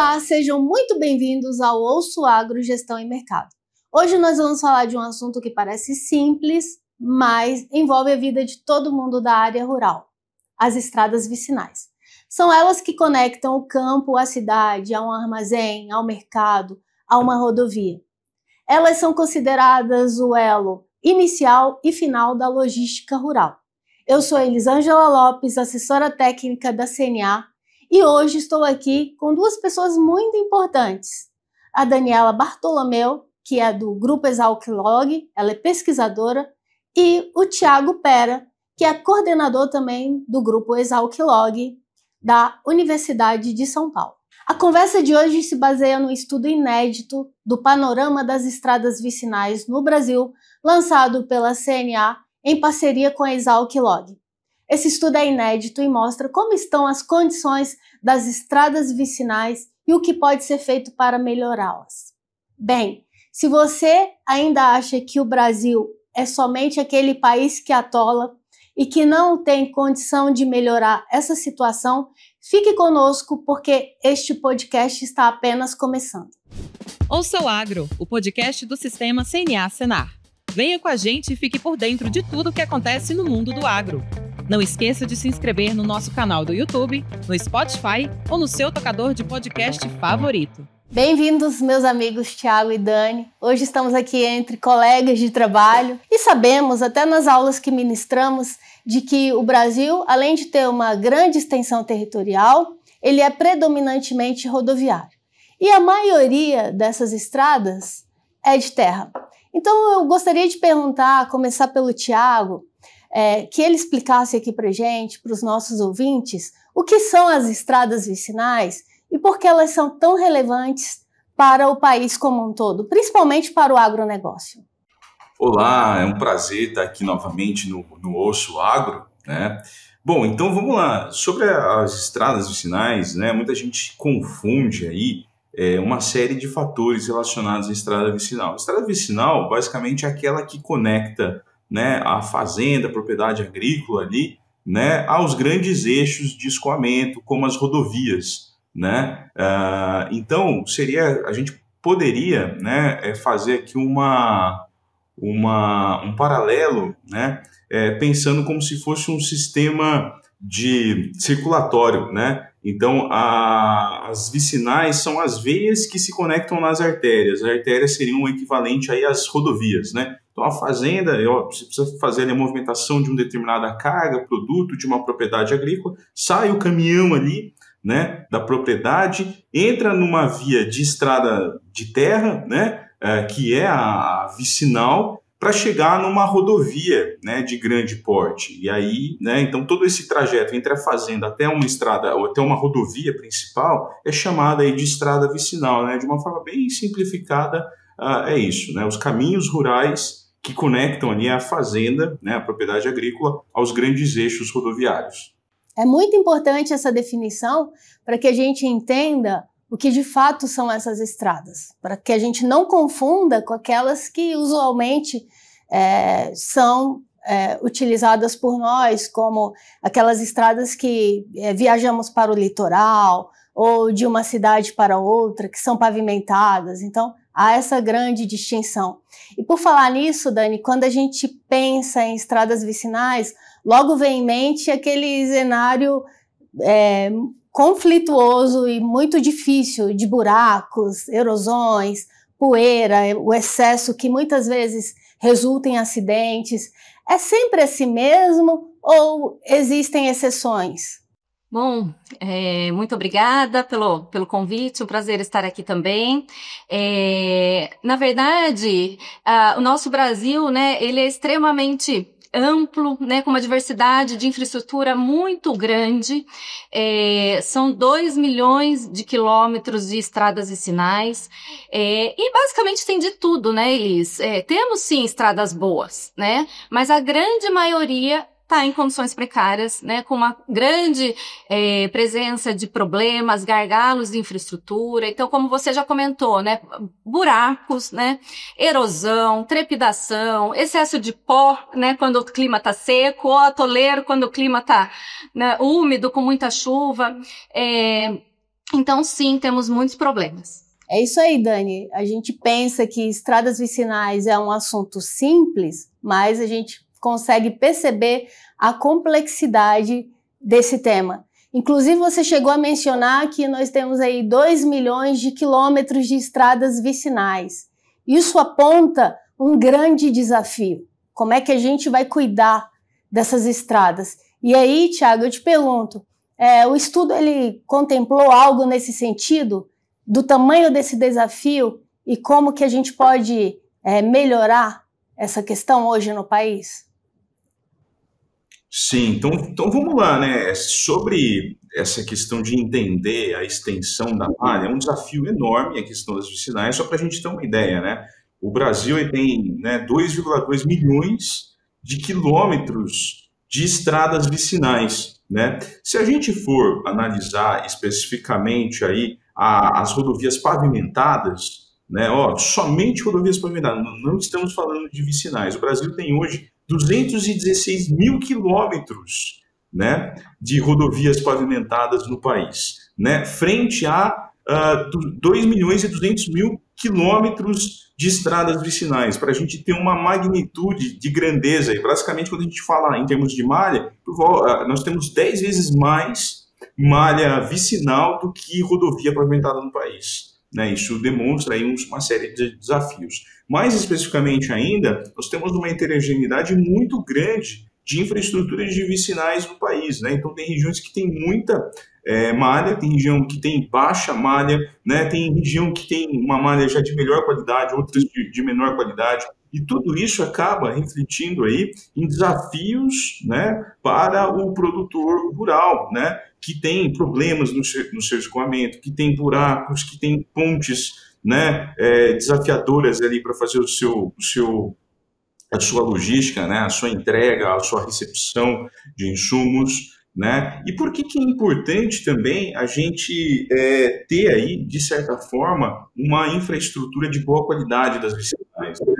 Olá, sejam muito bem-vindos ao Ouço Agro Gestão e Mercado. Hoje nós vamos falar de um assunto que parece simples, mas envolve a vida de todo mundo da área rural: as estradas vicinais. São elas que conectam o campo à cidade, a um armazém, ao mercado, a uma rodovia. Elas são consideradas o elo inicial e final da logística rural. Eu sou Elisângela Lopes, assessora técnica da CNA, e hoje estou aqui com duas pessoas muito importantes. A Daniela Bartolomeu, que é do Grupo Exalc-Log, ela é pesquisadora, e o Thiago Pera, que é coordenador também do Grupo Exalc-Log da Universidade de São Paulo. A conversa de hoje se baseia no estudo inédito do Panorama das Estradas Vicinais no Brasil, lançado pela CNA em parceria com a Exalc-Log. Esse estudo é inédito e mostra como estão as condições das estradas vicinais e o que pode ser feito para melhorá-las. Bem, se você ainda acha que o Brasil é somente aquele país que atola e que não tem condição de melhorar essa situação, fique conosco porque este podcast está apenas começando. Ouça o Agro, o podcast do Sistema CNA-Senar. Venha com a gente e fique por dentro de tudo o que acontece no mundo do agro. Não esqueça de se inscrever no nosso canal do YouTube, no Spotify ou no seu tocador de podcast favorito. Bem-vindos, meus amigos Thiago e Dani. Hoje estamos aqui entre colegas de trabalho e sabemos, até nas aulas que ministramos, de que o Brasil, além de ter uma grande extensão territorial, ele é predominantemente rodoviário. E a maioria dessas estradas é de terra. Então eu gostaria de perguntar, começar pelo Thiago, que ele explicasse aqui para gente, para os nossos ouvintes, o que são as estradas vicinais e por que elas são tão relevantes para o país como um todo, principalmente para o agronegócio. Olá, é um prazer estar aqui novamente no Ouço Agro, né? Bom, então vamos lá. Sobre as estradas vicinais, né, muita gente confunde aí uma série de fatores relacionados à estrada vicinal. A estrada vicinal, basicamente, é aquela que conecta, né, a fazenda, a propriedade agrícola ali, né, aos grandes eixos de escoamento, como as rodovias, né? Então, a gente poderia, né, fazer aqui um paralelo, né, pensando como se fosse um sistema de circulatório, né? Então, as vicinais são as veias que se conectam nas artérias. As artérias seriam o equivalente aí às rodovias, né? Então, a fazenda, você precisa fazer ali a movimentação de uma determinada carga, produto de uma propriedade agrícola, sai o caminhão ali, né, da propriedade, entra numa via de estrada de terra, né, que é a vicinal, para chegar numa rodovia, né, de grande porte. E aí, né, então todo esse trajeto entre a fazenda até uma estrada ou até uma rodovia principal é chamada aí de estrada vicinal, né? De uma forma bem simplificada, é isso, né? Os caminhos rurais que conectam ali a fazenda, né, a propriedade agrícola, aos grandes eixos rodoviários. É muito importante essa definição para que a gente entenda o que de fato são essas estradas, para que a gente não confunda com aquelas que usualmente são utilizadas por nós, como aquelas estradas que viajamos para o litoral ou de uma cidade para outra, que são pavimentadas. Então, há essa grande distinção. E por falar nisso, Dani, quando a gente pensa em estradas vicinais, logo vem em mente aquele cenário conflituoso e muito difícil de buracos, erosões, poeira, o excesso que muitas vezes resulta em acidentes. É sempre assim mesmo ou existem exceções? Bom, muito obrigada pelo convite, um prazer estar aqui também. Na verdade, o nosso Brasil, né, ele é extremamente amplo, né, com uma diversidade de infraestrutura muito grande. São 2 milhões de quilômetros de estradas vicinais, e basicamente tem de tudo, né, Elis? Temos sim estradas boas, né, mas a grande maioria está em condições precárias, né, com uma grande presença de problemas, gargalos de infraestrutura. Então, como você já comentou, né, buracos, né, erosão, trepidação, excesso de pó, né, quando o clima está seco, ou atoleiro quando o clima está, né, úmido, com muita chuva. Então, sim, temos muitos problemas. É isso aí, Dani. A gente pensa que estradas vicinais é um assunto simples, mas a gente consegue perceber a complexidade desse tema. Inclusive, você chegou a mencionar que nós temos aí 2 milhões de quilômetros de estradas vicinais. Isso aponta um grande desafio. Como é que a gente vai cuidar dessas estradas? E aí, Thiago, eu te pergunto, o estudo ele contemplou algo nesse sentido, do tamanho desse desafio e como que a gente pode melhorar essa questão hoje no país? Sim, então vamos lá, né? Sobre essa questão de entender a extensão da malha, é um desafio enorme a questão das vicinais, só para a gente ter uma ideia, né? O Brasil tem, né, 2,2 milhões de quilômetros de estradas vicinais, né? Se a gente for analisar especificamente aí as rodovias pavimentadas, né? Somente rodovias pavimentadas, não estamos falando de vicinais. O Brasil tem hoje 216 mil quilômetros, né, de rodovias pavimentadas no país, né, frente a 2 milhões e 200 mil quilômetros de estradas vicinais, para a gente ter uma magnitude de grandeza. E basicamente, quando a gente fala em termos de malha, nós temos 10 vezes mais malha vicinal do que rodovia pavimentada no país, né? Isso demonstra aí uma série de desafios. Mais especificamente ainda, nós temos uma heterogeneidade muito grande de infraestruturas de vicinais no país, né? Então, tem regiões que tem muita malha, tem região que tem baixa malha, né? Tem região que tem uma malha já de melhor qualidade, outras de menor qualidade. E tudo isso acaba refletindo aí em desafios, né, para o produtor rural, né, que tem problemas no seu escoamento, que tem buracos, que tem pontes, né, desafiadoras ali para fazer a sua logística, né, a sua entrega, a sua recepção de insumos, né? E por que é importante também a gente ter aí, de certa forma, uma infraestrutura de boa qualidade das vicinais, né?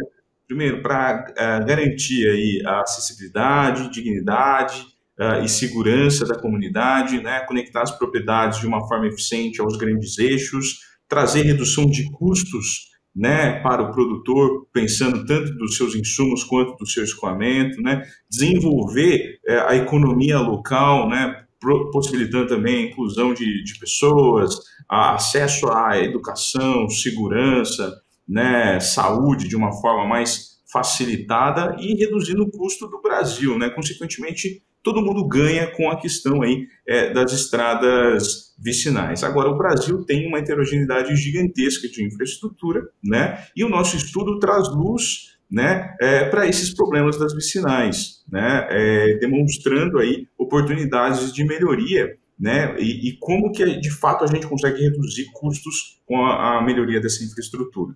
Primeiro, para garantir aí a acessibilidade, dignidade e segurança da comunidade, né? Conectar as propriedades de uma forma eficiente aos grandes eixos, trazer redução de custos, né, para o produtor, pensando tanto dos seus insumos quanto do seu escoamento, né, desenvolver a economia local, né, possibilitando também a inclusão de pessoas, acesso à educação, segurança, né, saúde de uma forma mais facilitada e reduzindo o custo do Brasil, né, consequentemente todo mundo ganha com a questão aí das estradas vicinais. Agora, o Brasil tem uma heterogeneidade gigantesca de infraestrutura, né? E o nosso estudo traz luz, né, para esses problemas das vicinais, né? Demonstrando aí oportunidades de melhoria, né? E como que, de fato, a gente consegue reduzir custos com a melhoria dessa infraestrutura.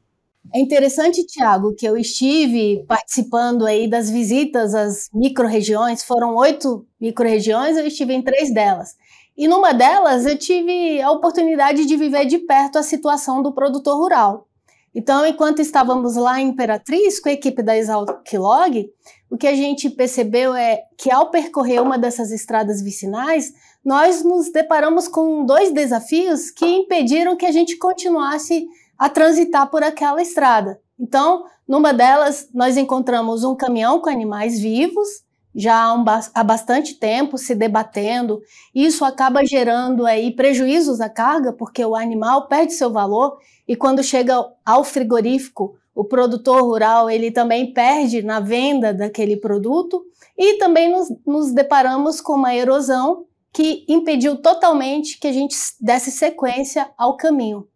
É interessante, Thiago, que eu estive participando aí das visitas às micro-regiões, foram 8 micro-regiões, eu estive em 3 delas. E numa delas eu tive a oportunidade de viver de perto a situação do produtor rural. Então, enquanto estávamos lá em Imperatriz, com a equipe da Exalc-Log, o que a gente percebeu é que ao percorrer uma dessas estradas vicinais, nós nos deparamos com 2 desafios que impediram que a gente continuasse a transitar por aquela estrada. Então, numa delas, nós encontramos um caminhão com animais vivos, já há bastante tempo se debatendo. Isso acaba gerando aí prejuízos à carga, porque o animal perde seu valor e quando chega ao frigorífico, o produtor rural ele também perde na venda daquele produto. E também nos deparamos com uma erosão que impediu totalmente que a gente desse sequência ao caminho.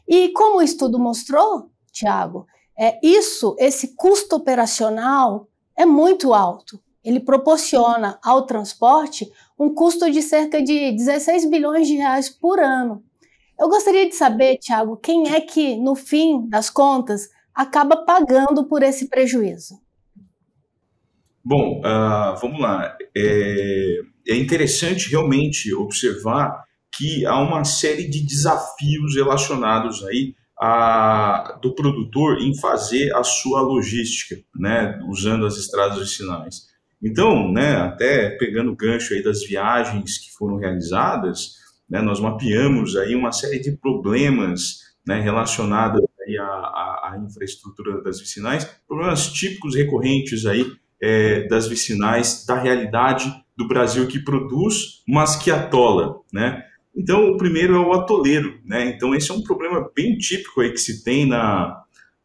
E como o estudo mostrou, Thiago, esse custo operacional é muito alto. Ele proporciona ao transporte um custo de cerca de 16 bilhões de reais por ano. Eu gostaria de saber, Thiago, quem é que, no fim das contas, acaba pagando por esse prejuízo? Bom, vamos lá. É interessante realmente observar que há uma série de desafios relacionados aí do produtor em fazer a sua logística, né, usando as estradas vicinais. Então, né, até pegando o gancho aí das viagens que foram realizadas, né, nós mapeamos aí uma série de problemas, né, relacionados aí à infraestrutura das vicinais, problemas típicos recorrentes aí das vicinais, da realidade do Brasil que produz, mas que atola, né? Então, o primeiro é o atoleiro, né? Então, esse é um problema bem típico aí que se tem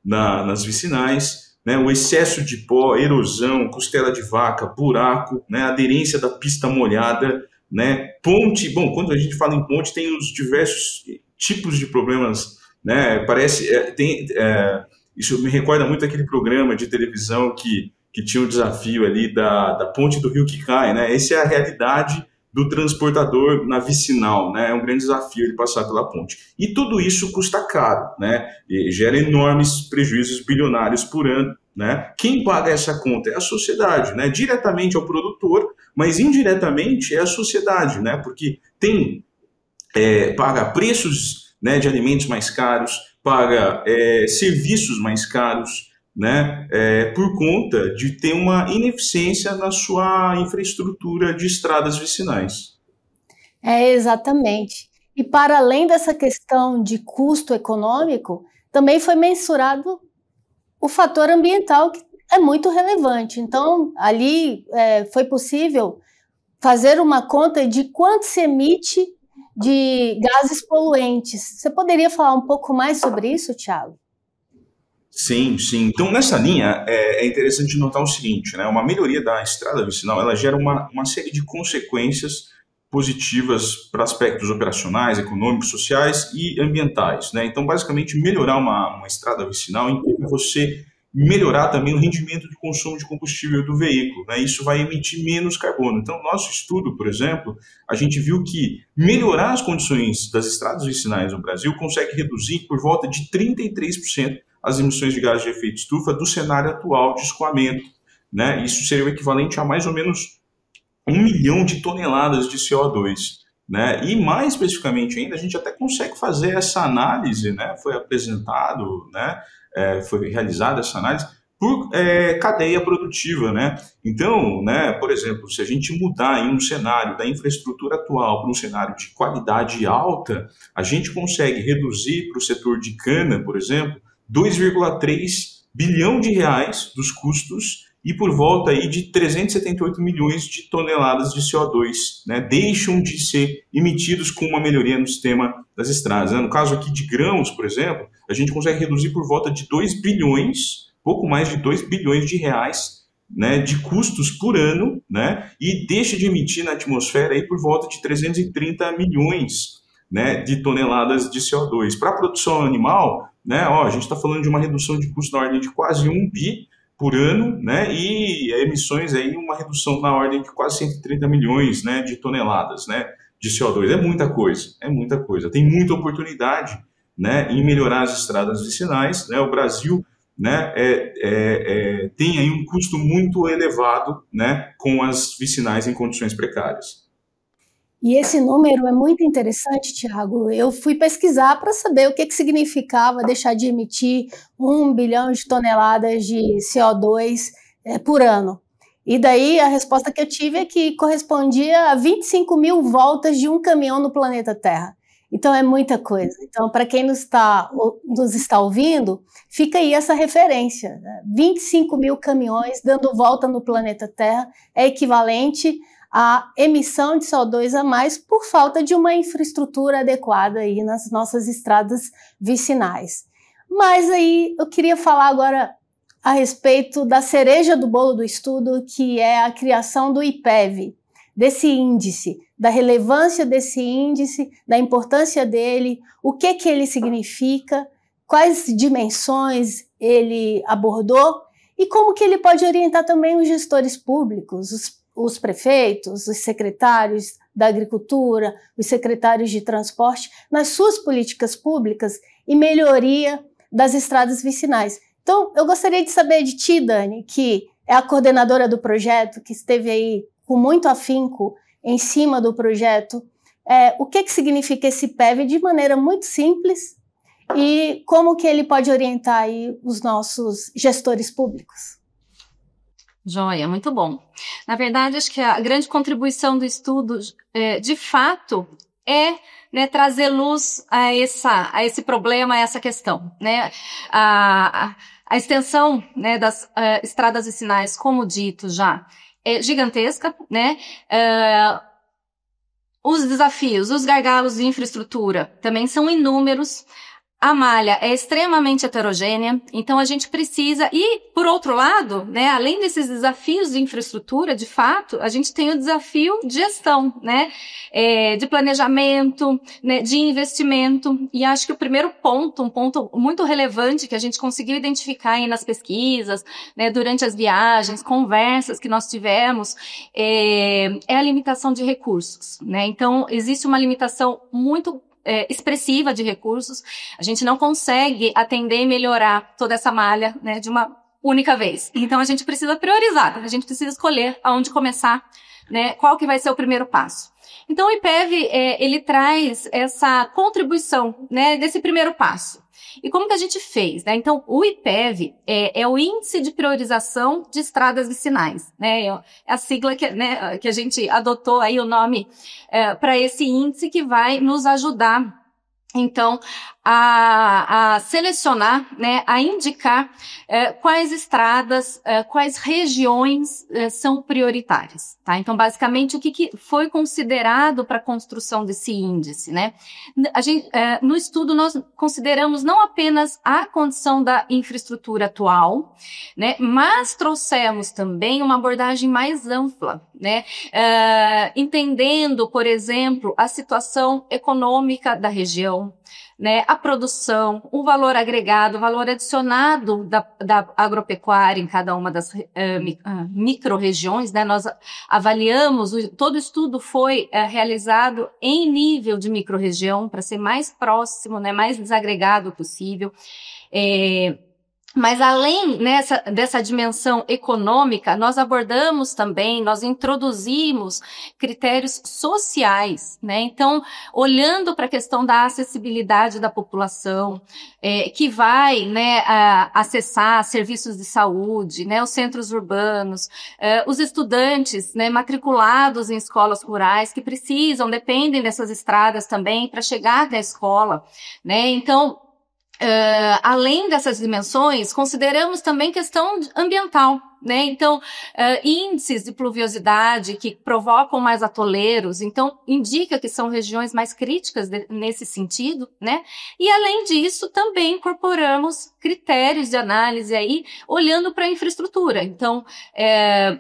nas vicinais, né? O excesso de pó, erosão, costela de vaca, buraco, né? Aderência da pista molhada, né? Ponte, bom, quando a gente fala em ponte, tem os diversos tipos de problemas, né? Isso me recorda muito aquele programa de televisão que tinha o desafio ali da ponte do rio que cai, né? Essa é a realidade do transportador na vicinal, né? É um grande desafio ele passar pela ponte. E tudo isso custa caro, né? E gera enormes prejuízos bilionários por ano, né? Quem paga essa conta é a sociedade, né? Diretamente é o produtor, mas indiretamente é a sociedade, né? Porque paga preços, né, de alimentos mais caros, paga serviços mais caros, né, por conta de ter uma ineficiência na sua infraestrutura de estradas vicinais. Exatamente. E para além dessa questão de custo econômico, também foi mensurado o fator ambiental, que é muito relevante. Então, ali foi possível fazer uma conta de quanto se emite de gases poluentes. Você poderia falar um pouco mais sobre isso, Thiago? Sim, sim. Então, nessa linha, é interessante notar o seguinte, né? Uma melhoria da estrada vicinal, ela gera uma série de consequências positivas para aspectos operacionais, econômicos, sociais e ambientais, né? Então, basicamente, melhorar uma estrada vicinal implica você melhorar também o rendimento de consumo de combustível do veículo, né? Isso vai emitir menos carbono. Então, nosso estudo, por exemplo, a gente viu que melhorar as condições das estradas vicinais no Brasil consegue reduzir por volta de 33% as emissões de gases de efeito estufa do cenário atual de escoamento, né? Isso seria o equivalente a mais ou menos 1 milhão de toneladas de CO2, né? E mais especificamente ainda, a gente até consegue fazer essa análise, né? Foi apresentado, né? Foi realizada essa análise por cadeia produtiva, né? Então, né, por exemplo, se a gente mudar em um cenário da infraestrutura atual para um cenário de qualidade alta, a gente consegue reduzir para o setor de cana, por exemplo, 2,3 bilhão de reais dos custos e por volta aí de 378 milhões de toneladas de CO2, né, deixam de ser emitidos com uma melhoria no sistema das estradas, né? No caso aqui de grãos, por exemplo, a gente consegue reduzir por volta de 2 bilhões, pouco mais de 2 bilhões de reais, né, de custos por ano, né, e deixa de emitir na atmosfera aí por volta de 330 milhões, né, de toneladas de CO2. Para a produção animal, né, a gente está falando de uma redução de custo na ordem de quase 1 bi por ano, né, e emissões aí uma redução na ordem de quase 130 milhões, né, de toneladas, né, de CO2. É muita coisa. Tem muita oportunidade, né, em melhorar as estradas vicinais, né. O Brasil, né, tem aí um custo muito elevado, né, com as vicinais em condições precárias. E esse número é muito interessante, Thiago. Eu fui pesquisar para saber o que significava deixar de emitir 1 bilhão de toneladas de CO2 por ano. E daí a resposta que eu tive é que correspondia a 25 mil voltas de um caminhão no planeta Terra. Então é muita coisa. Então, para quem nos está ouvindo, fica aí essa referência, né? 25 mil caminhões dando volta no planeta Terra é equivalente a emissão de CO2 a mais por falta de uma infraestrutura adequada aí nas nossas estradas vicinais. Mas aí eu queria falar agora a respeito da cereja do bolo do estudo, que é a criação do IPEV, desse índice, da relevância desse índice, da importância dele, o que ele significa, quais dimensões ele abordou e como que ele pode orientar também os gestores públicos, os prefeitos, os secretários da agricultura, os secretários de transporte, nas suas políticas públicas e melhoria das estradas vicinais. Então, eu gostaria de saber de ti, Dani, que é a coordenadora do projeto, que esteve aí com muito afinco em cima do projeto, o que significa esse IPEV de maneira muito simples e como que ele pode orientar aí os nossos gestores públicos. Joia, muito bom. Na verdade, acho que a grande contribuição do estudo, de fato, né, trazer luz a esse problema, a essa questão, né? A extensão, né, das estradas vicinais, como dito já, é gigantesca, né? Os desafios, os gargalos de infraestrutura também são inúmeros. A malha é extremamente heterogênea, então a gente precisa, e por outro lado, né, além desses desafios de infraestrutura, de fato, a gente tem o desafio de gestão, né, de planejamento, né, de investimento, e acho que o primeiro ponto, um ponto muito relevante que a gente conseguiu identificar aí nas pesquisas, né, durante as viagens, conversas que nós tivemos, é a limitação de recursos, né, então existe uma limitação muito expressiva de recursos, a gente não consegue atender e melhorar toda essa malha, né, de uma única vez. Então a gente precisa priorizar, a gente precisa escolher aonde começar, né, qual que vai ser o primeiro passo. Então o IPEV, ele traz essa contribuição, né, desse primeiro passo. E como que a gente fez, né? Então, o IPEV é o Índice de Priorização de Estradas Vicinais, né? É a sigla que a gente adotou aí o nome para esse índice que vai nos ajudar, então, a selecionar, né, a indicar quais estradas, quais regiões são prioritárias, tá? Então, basicamente, o que foi considerado para a construção desse índice, né? A gente, no estudo, nós consideramos não apenas a condição da infraestrutura atual, né, mas trouxemos também uma abordagem mais ampla, né? Entendendo, por exemplo, a situação econômica da região, né, a produção, o valor agregado, o valor adicionado da agropecuária em cada uma das micro-regiões, né, nós avaliamos, todo o estudo foi realizado em nível de micro-região, para ser mais próximo, né, mais desagregado possível. Mas além dessa dimensão econômica, nós abordamos também, nós introduzimos critérios sociais, né? Então, olhando para a questão da acessibilidade da população, que vai, né, acessar serviços de saúde, né, os centros urbanos, os estudantes, né, matriculados em escolas rurais que dependem dessas estradas também para chegar na escola, né? Então, além dessas dimensões, consideramos também questão ambiental, né? Então, índices de pluviosidade que provocam mais atoleiros, então indica que são regiões mais críticas nesse sentido, né? E além disso, também incorporamos critérios de análise aí, olhando para a infraestrutura. Então,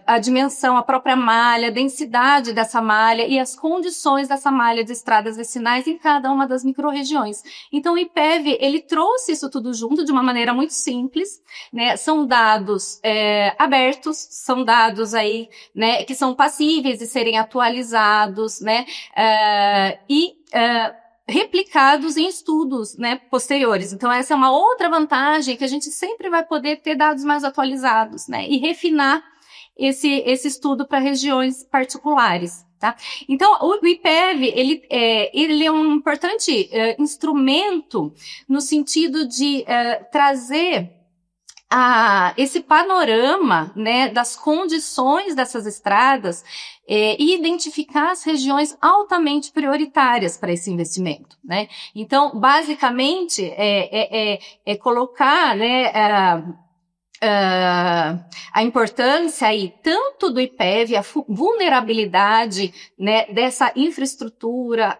a dimensão, a própria malha, a densidade dessa malha e as condições dessa malha de estradas vicinais em cada uma das micro-regiões. Então, o IPEV, ele trouxe isso tudo junto de uma maneira muito simples, né? São dados abertos, são dados aí, né, que são passíveis de serem atualizados, né, replicados em estudos, né, posteriores. Então, essa é uma outra vantagem, que a gente sempre vai poder ter dados mais atualizados, né, e refinar esse estudo para regiões particulares, tá? Então, o IPEV, ele é um importante instrumento no sentido de trazer esse panorama, né, das condições dessas estradas e identificar as regiões altamente prioritárias para esse investimento, né? Então, basicamente, é colocar, né, a importância aí tanto do IPEV, a vulnerabilidade, né, dessa infraestrutura,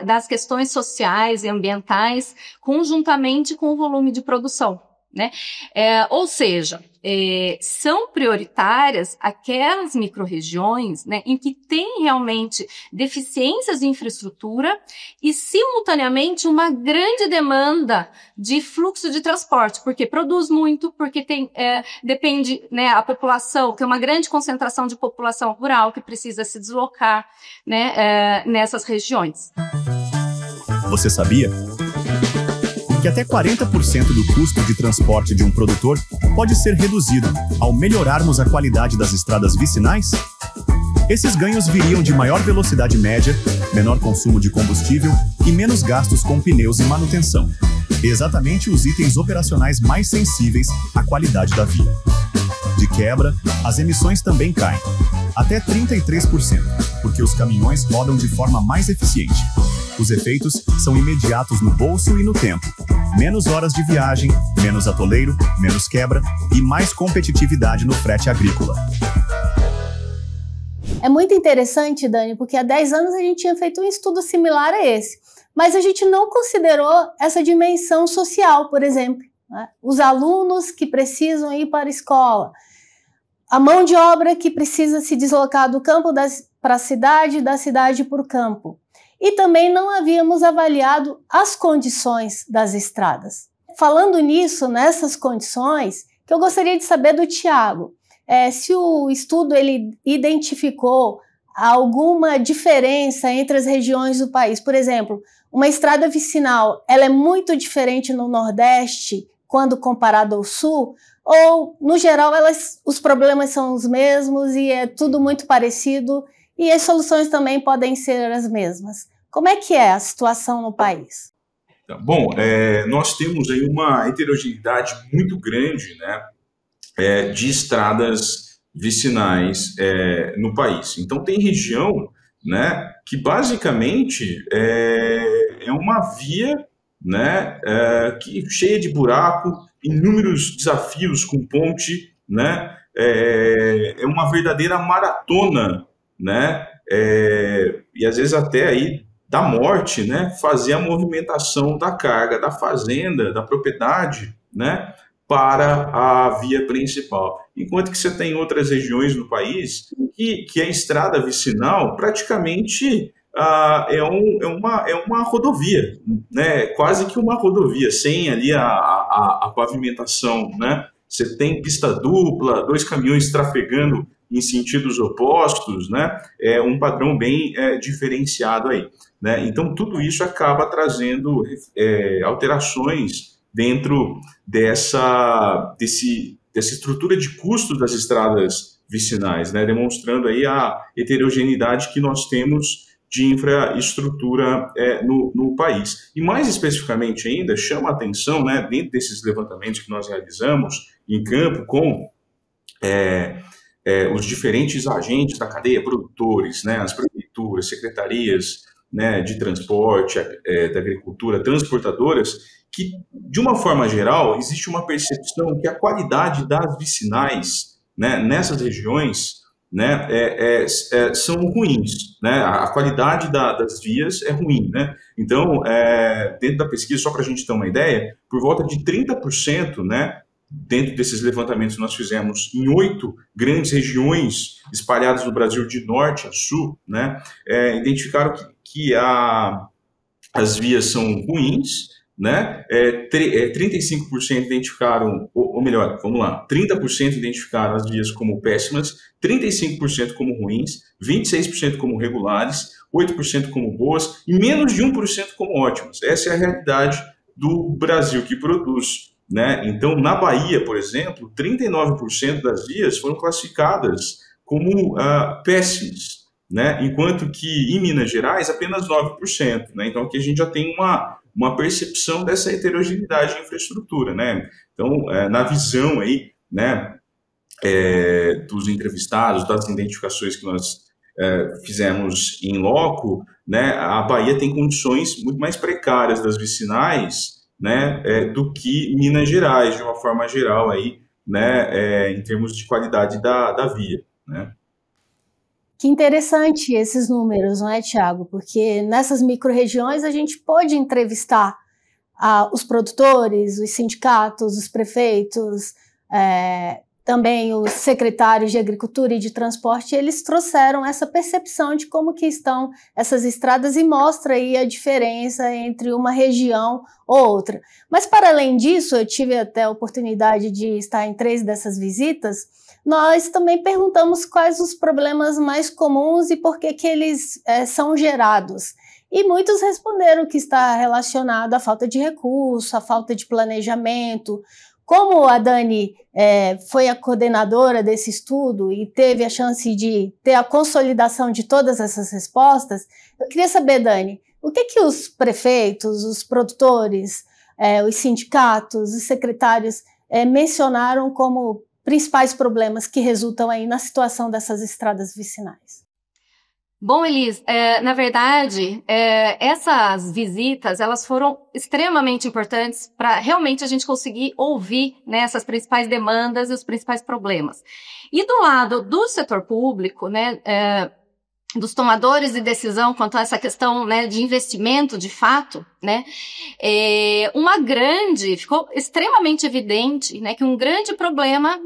das questões sociais e ambientais, conjuntamente com o volume de produção, né? Ou seja, são prioritárias aquelas micro-regiões, né, em que tem realmente deficiências de infraestrutura e, simultaneamente, uma grande demanda de fluxo de transporte, porque produz muito, porque depende, né, a população, tem uma grande concentração de população rural que precisa se deslocar, né, nessas regiões. Você sabia que até 40% do custo de transporte de um produtor pode ser reduzido ao melhorarmos a qualidade das estradas vicinais? Esses ganhos viriam de maior velocidade média, menor consumo de combustível e menos gastos com pneus e manutenção. Exatamente os itens operacionais mais sensíveis à qualidade da via. De quebra, as emissões também caem. Até 33%, porque os caminhões rodam de forma mais eficiente. Os efeitos são imediatos no bolso e no tempo. Menos horas de viagem, menos atoleiro, menos quebra e mais competitividade no frete agrícola. É muito interessante, Dani, porque há 10 anos a gente tinha feito um estudo similar a esse, mas a gente não considerou essa dimensão social, por exemplo, né? Os alunos que precisam ir para a escola, a mão de obra que precisa se deslocar do campo para a cidade, da cidade para o campo. E também não havíamos avaliado as condições das estradas. Falando nisso, nessas condições, que eu gostaria de saber do Thiago, se o estudo ele identificou alguma diferença entre as regiões do país. Por exemplo, uma estrada vicinal, ela é muito diferente no Nordeste quando comparado ao Sul, ou, no geral, os problemas são os mesmos e é tudo muito parecido e as soluções também podem ser as mesmas. Como é que é a situação no país? Bom, nós temos aí uma heterogeneidade muito grande, né, de estradas vicinais no país. Então, tem região, né, que basicamente é uma via, né, cheia de buraco, inúmeros desafios com ponte, né, é uma verdadeira maratona, né, e às vezes até aí da morte, né, fazer a movimentação da carga da fazenda, da propriedade, né, para a via principal. Enquanto que você tem outras regiões no país que a estrada vicinal praticamente é uma rodovia, né, quase que uma rodovia, sem ali a pavimentação, né? Você tem pista dupla, 2 caminhões trafegando em sentidos opostos, né? É um padrão bem diferenciado aí, né? Então, tudo isso acaba trazendo alterações dentro dessa estrutura de custos das estradas vicinais, né? Demonstrando aí a heterogeneidade que nós temos de infraestrutura no país. E mais especificamente ainda, chama a atenção, né, dentro desses levantamentos que nós realizamos em campo com os diferentes agentes da cadeia, produtores, né, as prefeituras, secretarias, né, de transporte, da agricultura, transportadoras, que, de uma forma geral, existe uma percepção que a qualidade das vicinais, né, nessas regiões, né, são ruins, né, a qualidade das vias é ruim, né, então, dentro da pesquisa, só para a gente ter uma ideia, por volta de 30%, né, dentro desses levantamentos que nós fizemos em 8 grandes regiões espalhadas no Brasil de norte a sul, né, identificaram que as vias são ruins, né? 35% identificaram, ou melhor, vamos lá, 30% identificaram as vias como péssimas, 35% como ruins, 26% como regulares, 8% como boas e menos de 1% como ótimas. Essa é a realidade do Brasil que produz, né? Então, na Bahia, por exemplo, 39% das vias foram classificadas como péssimas, né? Enquanto que em Minas Gerais apenas 9%, né? Então aqui a gente já tem uma percepção dessa heterogeneidade de infraestrutura, né? Então, na visão aí, né, dos entrevistados, das identificações que nós fizemos em loco, né, a Bahia tem condições muito mais precárias das vicinais, né, do que Minas Gerais, de uma forma geral aí, né, em termos de qualidade da via, né? Que interessante esses números, não é, Thiago? Porque nessas micro-regiões a gente pode entrevistar os produtores, os sindicatos, os prefeitos, também os secretários de Agricultura e de Transporte, eles trouxeram essa percepção de como que estão essas estradas e mostra aí a diferença entre uma região ou outra. Mas para além disso, eu tive até a oportunidade de estar em 3 dessas visitas. Nós também perguntamos quais os problemas mais comuns e por que eles são gerados. E muitos responderam que está relacionado à falta de recurso, à falta de planejamento. Como a Dani foi a coordenadora desse estudo e teve a chance de ter a consolidação de todas essas respostas, eu queria saber, Dani, o que os prefeitos, os produtores, os sindicatos, os secretários mencionaram como principais problemas que resultam aí na situação dessas estradas vicinais? Bom, Elis, na verdade, essas visitas, elas foram extremamente importantes para realmente a gente conseguir ouvir, né, essas principais demandas e os principais problemas. E do lado do setor público, né, dos tomadores de decisão quanto a essa questão, né, de investimento, de fato, né, ficou extremamente evidente, né, que um grande problema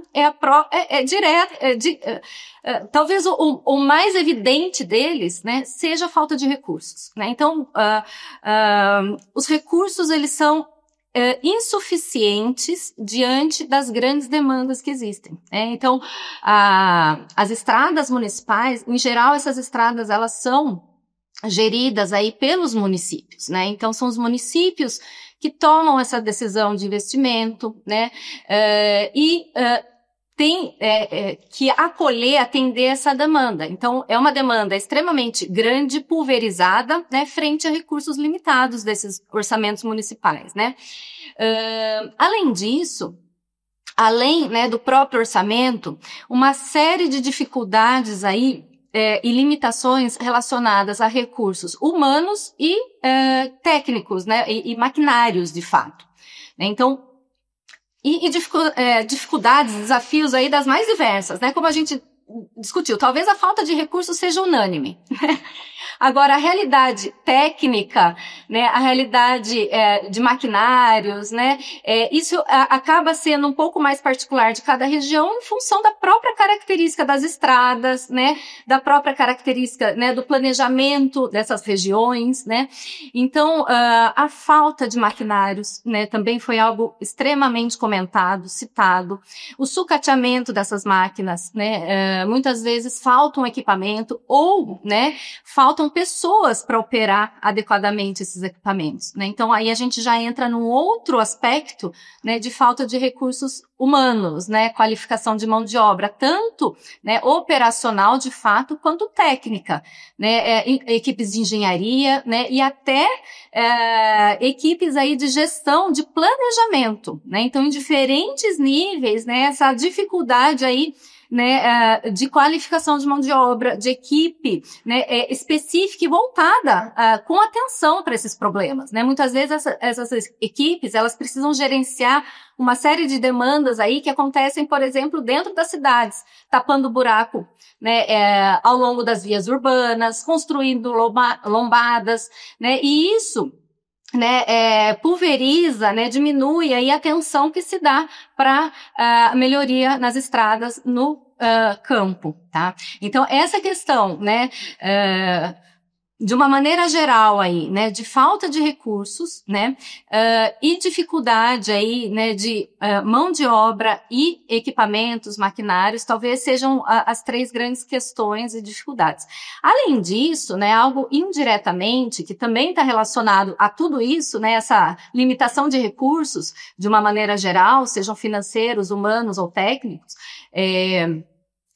talvez o mais evidente deles, né, seja a falta de recursos, né. Então, os recursos, eles são insuficientes diante das grandes demandas que existem, né? Então, as estradas municipais, em geral, essas estradas, elas são geridas aí pelos municípios, né? Então, são os municípios que tomam essa decisão de investimento, né? Tem que acolher, atender essa demanda. Então, é uma demanda extremamente grande, pulverizada, né, frente a recursos limitados desses orçamentos municipais, né. Além disso, né, do próprio orçamento, uma série de dificuldades aí e limitações relacionadas a recursos humanos e técnicos, né, e maquinários, de fato. Então, dificuldades, desafios aí das mais diversas, né? Como a gente discutiu, talvez a falta de recursos seja unânime, né? Agora, a realidade técnica, né, a realidade de maquinários, né, isso acaba sendo um pouco mais particular de cada região em função da própria característica das estradas, né, da própria característica, né, do planejamento dessas regiões, né. Então, a falta de maquinários, né, também foi algo extremamente comentado, citado. O sucateamento dessas máquinas, né, muitas vezes falta um equipamento ou, né, faltam pessoas para operar adequadamente esses equipamentos, né? Então, aí a gente já entra num outro aspecto, né, de falta de recursos humanos, né, qualificação de mão de obra, tanto, né, operacional de fato, quanto técnica, né, equipes de engenharia, né, e até equipes aí de gestão, de planejamento, né? Então, em diferentes níveis, né, essa dificuldade aí, né, de qualificação de mão de obra, de equipe, né, específica e voltada com atenção para esses problemas, né? Muitas vezes essas equipes, elas precisam gerenciar uma série de demandas aí que acontecem, por exemplo, dentro das cidades, tapando buraco, né, ao longo das vias urbanas, construindo lombadas, né, e isso, né, pulveriza, né, diminui aí a atenção que se dá para melhoria nas estradas no campo, tá? Então, essa questão, né, de uma maneira geral aí, né, de falta de recursos, né, e dificuldade aí, né, de mão de obra e equipamentos, maquinários, talvez sejam as três grandes questões e dificuldades. Além disso, né, algo indiretamente, que também está relacionado a tudo isso, né, essa limitação de recursos, de uma maneira geral, sejam financeiros, humanos ou técnicos,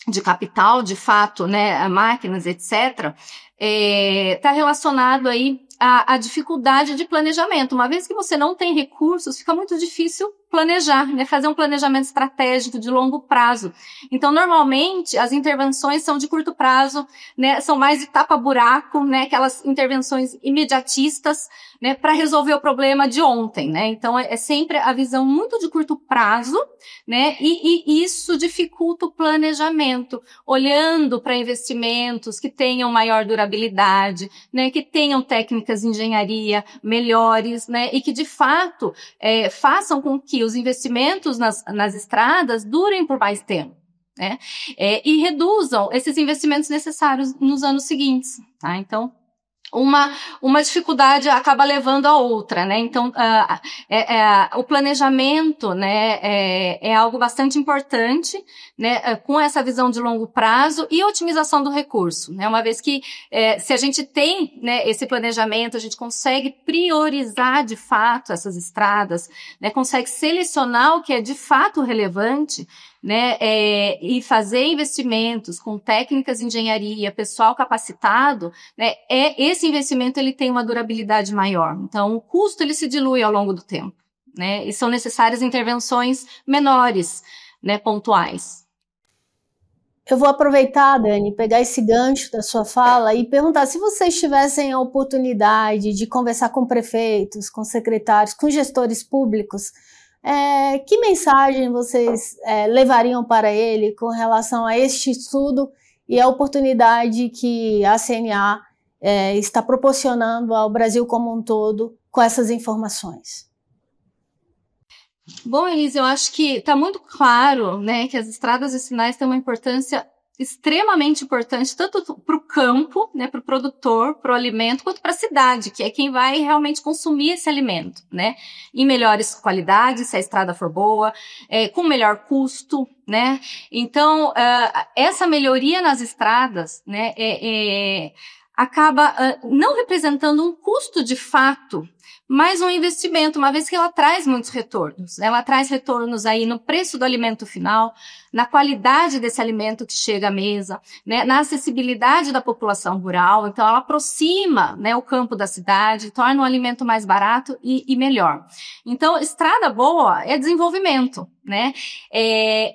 de capital, de fato, né, máquinas, etc., está relacionado aí à dificuldade de planejamento. Uma vez que você não tem recursos, fica muito difícil planejar, né, fazer um planejamento estratégico de longo prazo. Então, normalmente, as intervenções são de curto prazo, né, são mais de tapa-buraco, né, aquelas intervenções imediatistas, né, para resolver o problema de ontem, né. Então, é sempre a visão muito de curto prazo, né, e isso dificulta o planejamento, olhando para investimentos que tenham maior durabilidade, né, que tenham técnicas de engenharia melhores, né, e que, de fato, façam com que os investimentos nas estradas durem por mais tempo, né? E reduzam esses investimentos necessários nos anos seguintes, tá? Então, uma dificuldade acaba levando a outra, né? Então, o planejamento, né, é algo bastante importante, né, com essa visão de longo prazo e otimização do recurso, né? Uma vez que, se a gente tem, né, esse planejamento, a gente consegue priorizar de fato essas estradas, né, consegue selecionar o que é de fato relevante, né, e fazer investimentos com técnicas de engenharia, pessoal capacitado, né, esse investimento ele tem uma durabilidade maior. Então, o custo ele se dilui ao longo do tempo, né, e são necessárias intervenções menores, né, pontuais. Eu vou aproveitar, Dani, pegar esse gancho da sua fala e perguntar se vocês tivessem a oportunidade de conversar com prefeitos, com secretários, com gestores públicos, que mensagem vocês levariam para ele com relação a este estudo e a oportunidade que a CNA está proporcionando ao Brasil como um todo com essas informações? Bom, Elise, eu acho que está muito claro, né, que as estradas vicinais têm uma importância extremamente importante, tanto para o campo, né, para o produtor, para o alimento, quanto para a cidade, que é quem vai realmente consumir esse alimento, né, em melhores qualidades, se a estrada for boa, com melhor custo, né. Então, essa melhoria nas estradas, né, acaba não representando um custo de fato, mas um investimento, uma vez que ela traz muitos retornos. Ela traz retornos aí no preço do alimento final, na qualidade desse alimento que chega à mesa, né, na acessibilidade da população rural. Então, ela aproxima, né, o campo da cidade, torna o alimento mais barato e melhor. Então, estrada boa é desenvolvimento, né?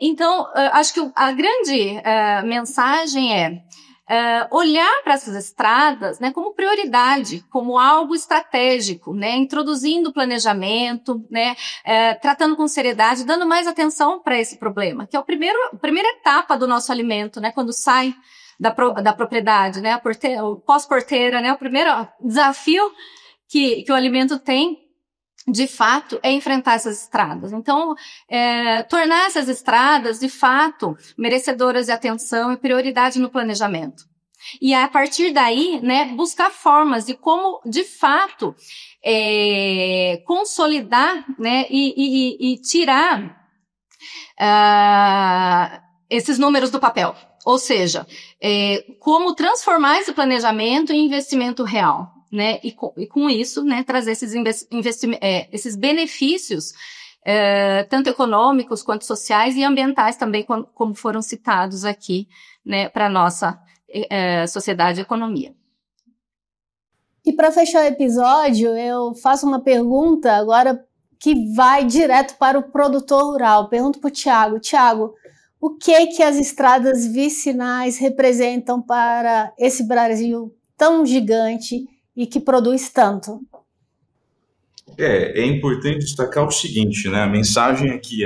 Então, acho que a grande mensagem é olhar para essas estradas, né, como prioridade, como algo estratégico, né, introduzindo planejamento, né, tratando com seriedade, dando mais atenção para esse problema, que é a primeira etapa do nosso alimento, né, quando sai da propriedade, né, o pós-porteira, né, o primeiro desafio que o alimento tem, de fato, é enfrentar essas estradas. Então, tornar essas estradas, de fato, merecedoras de atenção e prioridade no planejamento. E, a partir daí, né, buscar formas de como, de fato, consolidar, né, e tirar esses números do papel. Ou seja, como transformar esse planejamento em investimento real. Né, e com isso, né, trazer esses benefícios, tanto econômicos quanto sociais e ambientais também, como foram citados aqui, né, para a nossa sociedade e economia. E para fechar o episódio, eu faço uma pergunta agora que vai direto para o produtor rural. Pergunto para o Thiago. Thiago, o que as estradas vicinais representam para esse Brasil tão gigante e que produz tanto? É importante destacar o seguinte, né? A mensagem aqui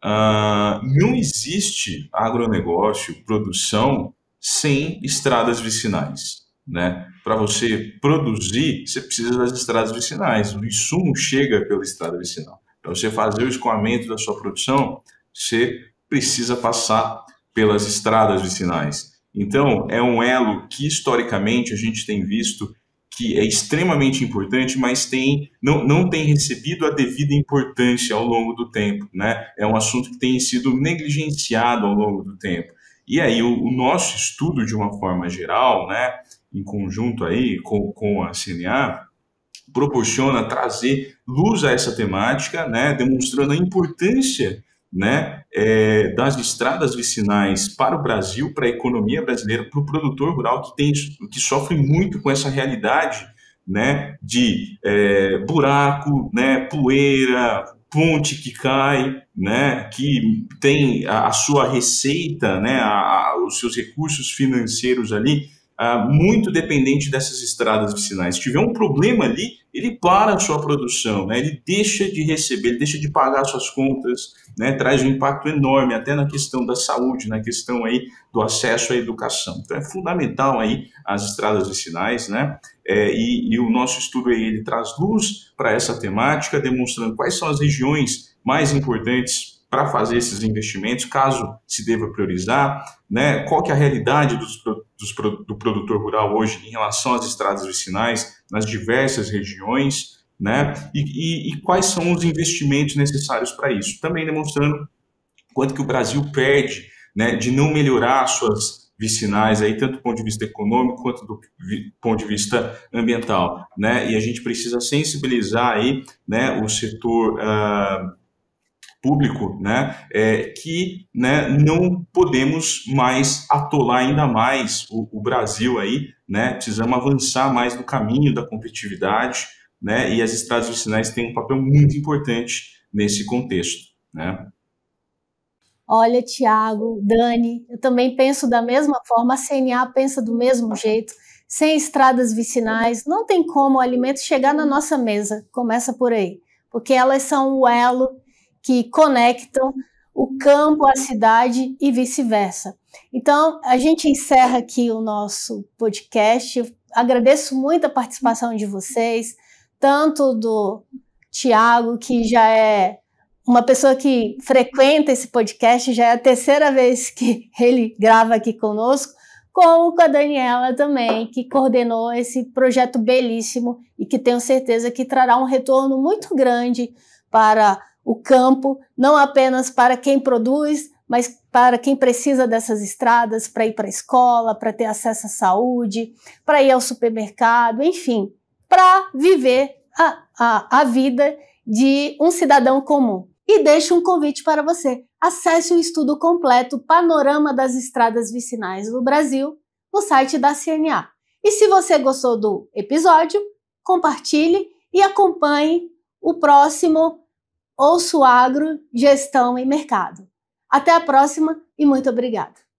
não existe agronegócio, produção, sem estradas vicinais, né? Para você produzir, você precisa das estradas vicinais. O insumo chega pela estrada vicinal. Para você fazer o escoamento da sua produção, você precisa passar pelas estradas vicinais. Então, é um elo que, historicamente, a gente tem visto que é extremamente importante, mas não tem recebido a devida importância ao longo do tempo, né? É um assunto que tem sido negligenciado ao longo do tempo. E aí o nosso estudo, de uma forma geral, né, em conjunto aí com a CNA, proporciona trazer luz a essa temática, né, demonstrando a importância, né, das estradas vicinais para o Brasil, para a economia brasileira, para o produtor rural que sofre muito com essa realidade, né, de buraco, né, poeira, ponte que cai, né, que tem a sua receita, né, os seus recursos financeiros ali muito dependente dessas estradas vicinais. Se tiver um problema ali, ele para a sua produção, né? Ele deixa de receber, ele deixa de pagar suas contas, né? Traz um impacto enorme até na questão da saúde, na questão aí do acesso à educação. Então é fundamental aí as estradas vicinais, né? E o nosso estudo aí, ele traz luz para essa temática, demonstrando quais são as regiões mais importantes para fazer esses investimentos, caso se deva priorizar, né? Qual que é a realidade do produtor rural hoje em relação às estradas vicinais nas diversas regiões, né? E quais são os investimentos necessários para isso. Também demonstrando quanto que o Brasil perde, né, de não melhorar suas vicinais, aí, tanto do ponto de vista econômico quanto do ponto de vista ambiental, né? E a gente precisa sensibilizar aí, né, o setor público, né, que, né, não podemos mais atolar ainda mais o Brasil aí, né, precisamos avançar mais no caminho da competitividade, né, e as estradas vicinais têm um papel muito importante nesse contexto, né. Olha, Tiago, Dani, eu também penso da mesma forma, a CNA pensa do mesmo jeito. Sem estradas vicinais, não tem como o alimento chegar na nossa mesa, começa por aí, porque elas são o elo que conectam o campo à cidade e vice-versa. Então, a gente encerra aqui o nosso podcast. Eu agradeço muito a participação de vocês, tanto do Tiago, que já é uma pessoa que frequenta esse podcast, já é a terceira vez que ele grava aqui conosco, como com a Daniela também, que coordenou esse projeto belíssimo e que tenho certeza que trará um retorno muito grande para o campo, não apenas para quem produz, mas para quem precisa dessas estradas, para ir para a escola, para ter acesso à saúde, para ir ao supermercado, enfim, para viver a vida de um cidadão comum. E deixo um convite para você. Acesse o estudo completo Panorama das Estradas Vicinais do Brasil no site da CNA. E se você gostou do episódio, compartilhe e acompanhe o próximo Ouço Agro, Gestão e Mercado. Até a próxima e muito obrigada.